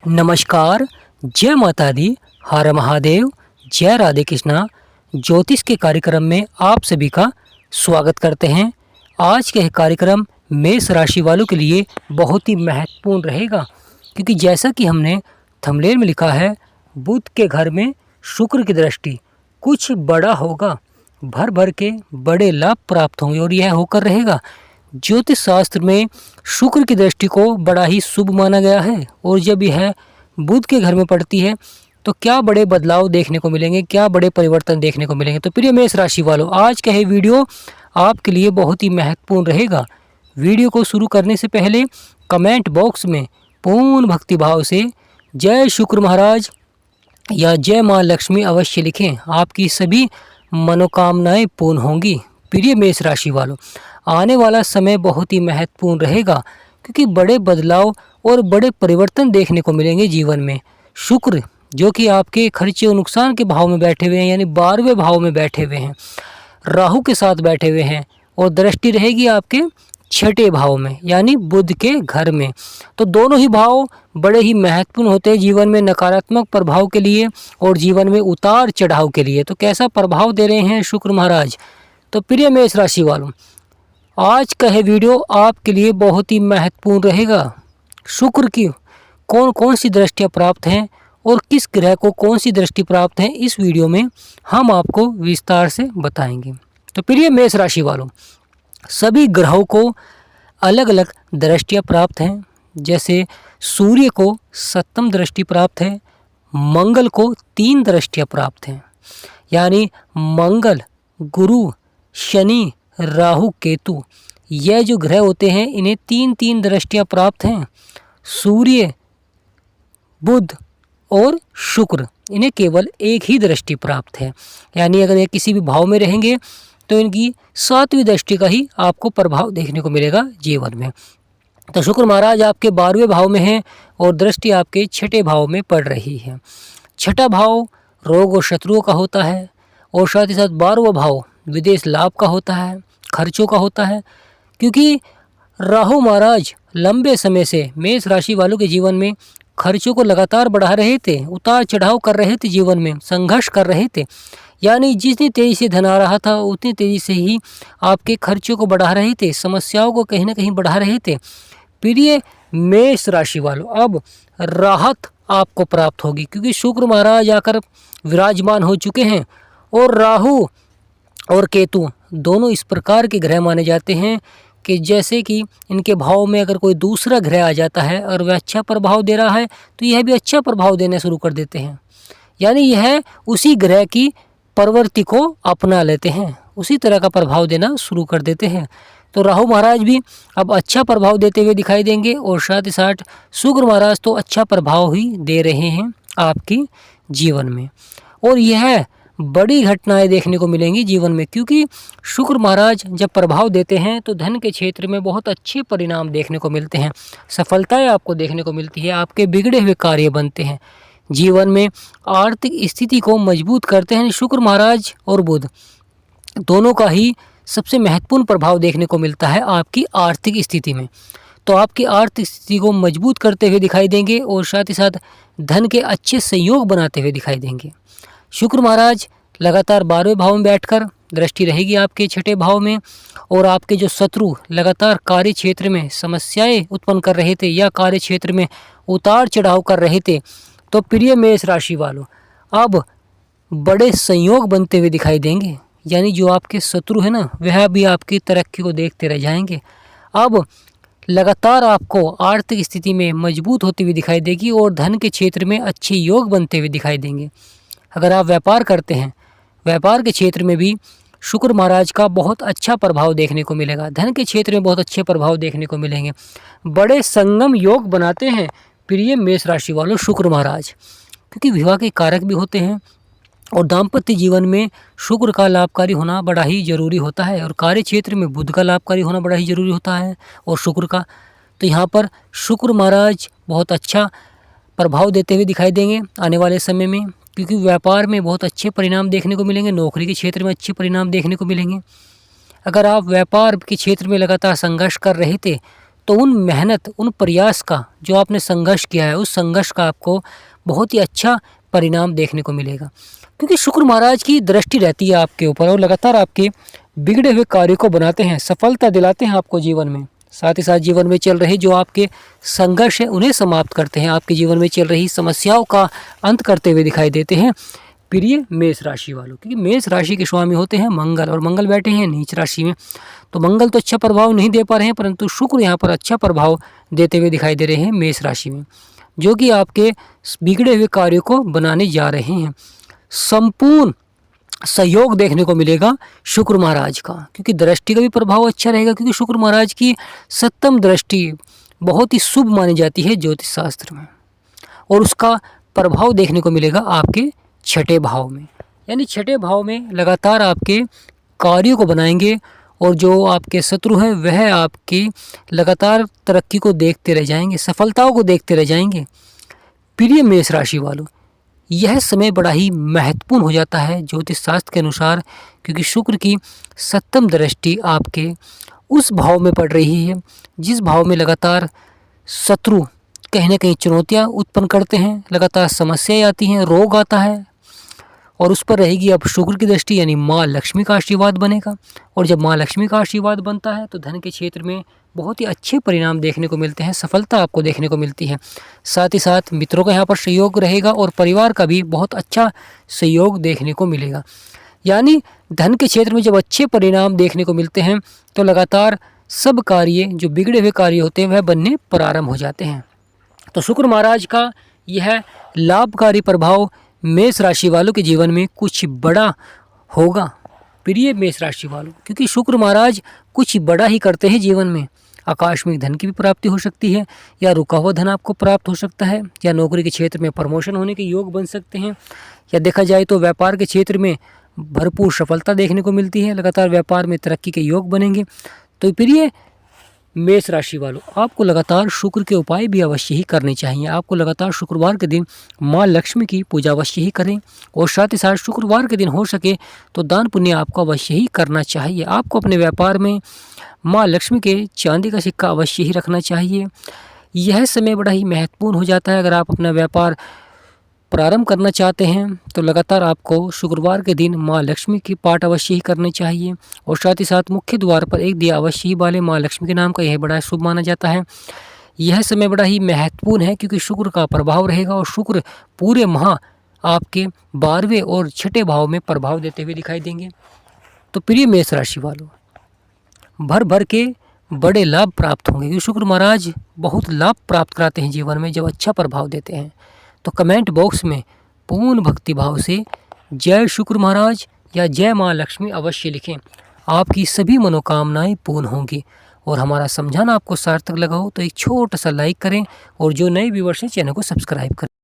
नमस्कार, जय माता दी, हर महादेव, जय राधे कृष्णा। ज्योतिष के कार्यक्रम में आप सभी का स्वागत करते हैं। आज का यह कार्यक्रम मेष राशि वालों के लिए बहुत ही महत्वपूर्ण रहेगा, क्योंकि जैसा कि हमने थंबनेल में लिखा है, बुध के घर में शुक्र की दृष्टि, कुछ बड़ा होगा, भर भर के बड़े लाभ प्राप्त होंगे और यह होकर रहेगा। ज्योतिष शास्त्र में शुक्र की दृष्टि को बड़ा ही शुभ माना गया है और जब यह बुध के घर में पड़ती है तो क्या बड़े बदलाव देखने को मिलेंगे, क्या बड़े परिवर्तन देखने को मिलेंगे। तो प्रिय मेष राशि वालों, आज का यह वीडियो आपके लिए बहुत ही महत्वपूर्ण रहेगा। वीडियो को शुरू करने से पहले कमेंट बॉक्स में पूर्ण भक्तिभाव से जय शुक्र महाराज या जय माँ लक्ष्मी अवश्य लिखें। आपकी सभी मनोकामनाएं पूर्ण होंगी। प्रिय मेष राशि वालों, आने वाला समय बहुत ही महत्वपूर्ण रहेगा, क्योंकि बड़े बदलाव और बड़े परिवर्तन देखने को मिलेंगे जीवन में। शुक्र जो कि आपके खर्चे और नुकसान के भाव में बैठे हुए हैं, यानी 12वें भाव में बैठे हुए हैं, राहु के साथ बैठे हुए हैं और दृष्टि रहेगी आपके 6ठे भाव में, यानी बुध के घर में। तो दोनों ही भाव बड़े ही महत्वपूर्ण होते हैं जीवन में नकारात्मक प्रभाव के लिए और जीवन में उतार चढ़ाव के लिए। तो कैसा प्रभाव दे रहे हैं शुक्र महाराज। तो प्रिय मेष राशि वालों, आज का यह वीडियो आपके लिए बहुत ही महत्वपूर्ण रहेगा। शुक्र की कौन कौन सी दृष्टियाँ प्राप्त हैं और किस ग्रह को कौन सी दृष्टि प्राप्त है, इस वीडियो में हम आपको विस्तार से बताएंगे। तो प्रिय मेष राशि वालों, सभी ग्रहों को अलग अलग दृष्टियाँ प्राप्त हैं। जैसे सूर्य को 7वीं दृष्टि प्राप्त है, मंगल को 3 दृष्टियाँ प्राप्त हैं, यानी मंगल, गुरु, शनि, राहु, केतु, यह जो ग्रह होते हैं इन्हें 3 दृष्टियाँ प्राप्त हैं। सूर्य, बुध और शुक्र, इन्हें केवल एक ही दृष्टि प्राप्त है, यानी अगर ये किसी भी भाव में रहेंगे तो इनकी 7वीं दृष्टि का ही आपको प्रभाव देखने को मिलेगा जीवन में। तो शुक्र महाराज आपके 12वें भाव में हैं और दृष्टि आपके 6ठे भाव में पड़ रही है। 6ठा भाव रोग और शत्रुओं का होता है और साथ ही साथ 12वां भाव विदेश लाभ का होता है, खर्चों का होता है, क्योंकि राहु महाराज लंबे समय से मेष राशि वालों के जीवन में खर्चों को लगातार बढ़ा रहे थे, उतार चढ़ाव कर रहे थे, जीवन में संघर्ष कर रहे थे। यानी जितनी तेज़ी से धन आ रहा था उतनी तेज़ी से ही आपके खर्चों को बढ़ा रहे थे, समस्याओं को कहीं ना कहीं बढ़ा रहे थे। प्रिय मेष राशि वालों, अब राहत आपको प्राप्त होगी, क्योंकि शुक्र महाराज आकर विराजमान हो चुके हैं और राहु और केतु दोनों इस प्रकार के ग्रह माने जाते हैं कि जैसे कि इनके भाव में अगर कोई दूसरा ग्रह आ जाता है और वह अच्छा प्रभाव दे रहा है तो यह भी अच्छा प्रभाव देना शुरू कर देते हैं, यानी यह उसी ग्रह की प्रवृत्ति को अपना लेते हैं, उसी तरह का प्रभाव देना शुरू कर देते हैं। तो राहु महाराज भी अब अच्छा प्रभाव देते हुए दिखाई देंगे और साथ ही साथ शुक्र महाराज तो अच्छा प्रभाव ही दे रहे हैं आपके जीवन में। और यह बड़ी घटनाएं देखने को मिलेंगी जीवन में, क्योंकि शुक्र महाराज जब प्रभाव देते हैं तो धन के क्षेत्र में बहुत अच्छे परिणाम देखने को मिलते हैं, सफलताएं आपको देखने को मिलती है, आपके बिगड़े हुए कार्य बनते हैं, जीवन में आर्थिक स्थिति को मजबूत करते हैं। शुक्र महाराज और बुध दोनों का ही सबसे महत्वपूर्ण प्रभाव देखने को मिलता है आपकी आर्थिक स्थिति में। तो आपकी आर्थिक स्थिति को मजबूत करते हुए दिखाई देंगे और साथ ही साथ धन के अच्छे संयोग बनाते हुए दिखाई देंगे। शुक्र महाराज लगातार 12वें भाव में बैठकर दृष्टि रहेगी आपके 6ठे भाव में, और आपके जो शत्रु लगातार कार्य क्षेत्र में समस्याएं उत्पन्न कर रहे थे या कार्य क्षेत्र में उतार चढ़ाव कर रहे थे, तो प्रिय मेष राशि वालों अब बड़े संयोग बनते हुए दिखाई देंगे, यानी जो आपके शत्रु है ना, वह भी आपकी तरक्की को देखते रह जाएंगे। अब लगातार आपको आर्थिक स्थिति में मजबूत होती हुई दिखाई देगी और धन के क्षेत्र में अच्छे योग बनते हुए दिखाई देंगे। अगर आप व्यापार करते हैं, व्यापार के क्षेत्र में भी शुक्र महाराज का बहुत अच्छा प्रभाव देखने को मिलेगा, धन के क्षेत्र में बहुत अच्छे प्रभाव देखने को मिलेंगे। बड़े संगम योग बनाते हैं प्रिय मेष राशि वालों शुक्र महाराज, क्योंकि विवाह के कारक भी होते हैं और दाम्पत्य जीवन में शुक्र का लाभकारी होना बड़ा ही जरूरी होता है और कार्य क्षेत्र में बुध का लाभकारी होना बड़ा ही जरूरी होता है और शुक्र का। तो यहाँ पर शुक्र महाराज बहुत अच्छा प्रभाव देते हुए दिखाई देंगे आने वाले समय में, क्योंकि व्यापार में बहुत अच्छे परिणाम देखने को मिलेंगे, नौकरी के क्षेत्र में अच्छे परिणाम देखने को मिलेंगे। अगर आप व्यापार के क्षेत्र में लगातार संघर्ष कर रहे थे तो उन मेहनत, उन प्रयास का जो आपने संघर्ष किया है, उस संघर्ष का आपको बहुत ही अच्छा परिणाम देखने को मिलेगा। क्योंकि शुक्र महाराज की दृष्टि रहती है आपके ऊपर और लगातार आपके बिगड़े हुए कार्यों को बनाते हैं, सफलता दिलाते हैं आपको जीवन में। साथ ही साथ जीवन में चल रहे जो आपके संघर्ष है उन्हें समाप्त करते हैं, आपके जीवन में चल रही समस्याओं का अंत करते हुए दिखाई देते हैं प्रिय मेष राशि वालों। क्योंकि मेष राशि के स्वामी होते हैं मंगल, और मंगल बैठे हैं नीच राशि में। तो मंगल तो अच्छा प्रभाव नहीं दे पा रहे हैं, परंतु शुक्र यहाँ पर अच्छा प्रभाव देते हुए दिखाई दे रहे हैं मेष राशि में, जो कि आपके बिगड़े हुए कार्यों को बनाने जा रहे हैं। संपूर्ण सहयोग देखने को मिलेगा शुक्र महाराज का, क्योंकि दृष्टि का भी प्रभाव अच्छा रहेगा। क्योंकि शुक्र महाराज की सप्तम दृष्टि बहुत ही शुभ मानी जाती है ज्योतिष शास्त्र में, और उसका प्रभाव देखने को मिलेगा आपके छठे भाव में। यानी छठे भाव में लगातार आपके कार्यों को बनाएंगे, और जो आपके शत्रु हैं वह आपकी लगातार तरक्की को देखते रह जाएंगे, सफलताओं को देखते रह जाएंगे। प्रिय मेष राशि वालों, यह समय बड़ा ही महत्वपूर्ण हो जाता है ज्योतिष शास्त्र के अनुसार, क्योंकि शुक्र की सप्तम दृष्टि आपके उस भाव में पड़ रही है जिस भाव में लगातार शत्रु कहीं ना कहीं चुनौतियां उत्पन्न करते हैं, लगातार समस्याएं आती हैं, रोग आता है, और उस पर रहेगी अब शुक्र की दृष्टि, यानी माँ लक्ष्मी का आशीर्वाद बनेगा। और जब माँ लक्ष्मी का आशीर्वाद बनता है तो धन के क्षेत्र में बहुत ही अच्छे परिणाम देखने को मिलते हैं, सफलता आपको देखने को मिलती है। साथ ही साथ मित्रों का यहाँ पर सहयोग रहेगा, और परिवार का भी बहुत अच्छा सहयोग देखने को मिलेगा। यानी धन के क्षेत्र में जब अच्छे परिणाम देखने को मिलते हैं तो लगातार सब कार्य जो बिगड़े हुए कार्य होते हैं वह बनने प्रारंभ हो जाते हैं। तो शुक्र महाराज का यह लाभकारी प्रभाव मेष राशि वालों के जीवन में कुछ बड़ा होगा प्रिय मेष राशि वालों, क्योंकि शुक्र महाराज कुछ बड़ा ही करते हैं जीवन में। आकस्मिक धन की भी प्राप्ति हो सकती है, या रुका हुआ धन आपको प्राप्त हो सकता है, या नौकरी के क्षेत्र में प्रमोशन होने के योग बन सकते हैं, या देखा जाए तो व्यापार के क्षेत्र में भरपूर सफलता देखने को मिलती है, लगातार व्यापार में तरक्की के योग बनेंगे। तो प्रिय मेष राशि वालों, आपको लगातार शुक्र के उपाय भी अवश्य ही करने चाहिए। आपको लगातार शुक्रवार के दिन माँ लक्ष्मी की पूजा अवश्य ही करें, और साथ ही साथ शुक्रवार के दिन हो सके तो दान पुण्य आपको अवश्य ही करना चाहिए। आपको अपने व्यापार में माँ लक्ष्मी के चांदी का सिक्का अवश्य ही रखना चाहिए। यह समय बड़ा ही महत्वपूर्ण हो जाता है। अगर आप अपना व्यापार प्रारंभ करना चाहते हैं तो लगातार आपको शुक्रवार के दिन माँ लक्ष्मी की पाठ अवश्य ही करनी चाहिए, और साथ ही साथ मुख्य द्वार पर एक दिया अवश्य ही बालें माँ लक्ष्मी के नाम का। यह बड़ा शुभ माना जाता है। यह समय बड़ा ही महत्वपूर्ण है, क्योंकि शुक्र का प्रभाव रहेगा, और शुक्र पूरे माह आपके 12वें और छठे भाव में प्रभाव देते हुए दिखाई देंगे। तो प्रिय मेष राशि वालों, भर भर के बड़े लाभ प्राप्त होंगे, क्योंकि शुक्र महाराज बहुत लाभ प्राप्त कराते हैं जीवन में जब अच्छा प्रभाव देते हैं। तो कमेंट बॉक्स में पूर्ण भक्ति भाव से जय शुक्र महाराज या जय माँ लक्ष्मी अवश्य लिखें। आपकी सभी मनोकामनाएं पूर्ण होंगी। और हमारा समझाना आपको सार्थक लगा हो तो एक छोटा सा लाइक करें, और जो नए व्यूअर्स हैं चैनल को सब्सक्राइब करें।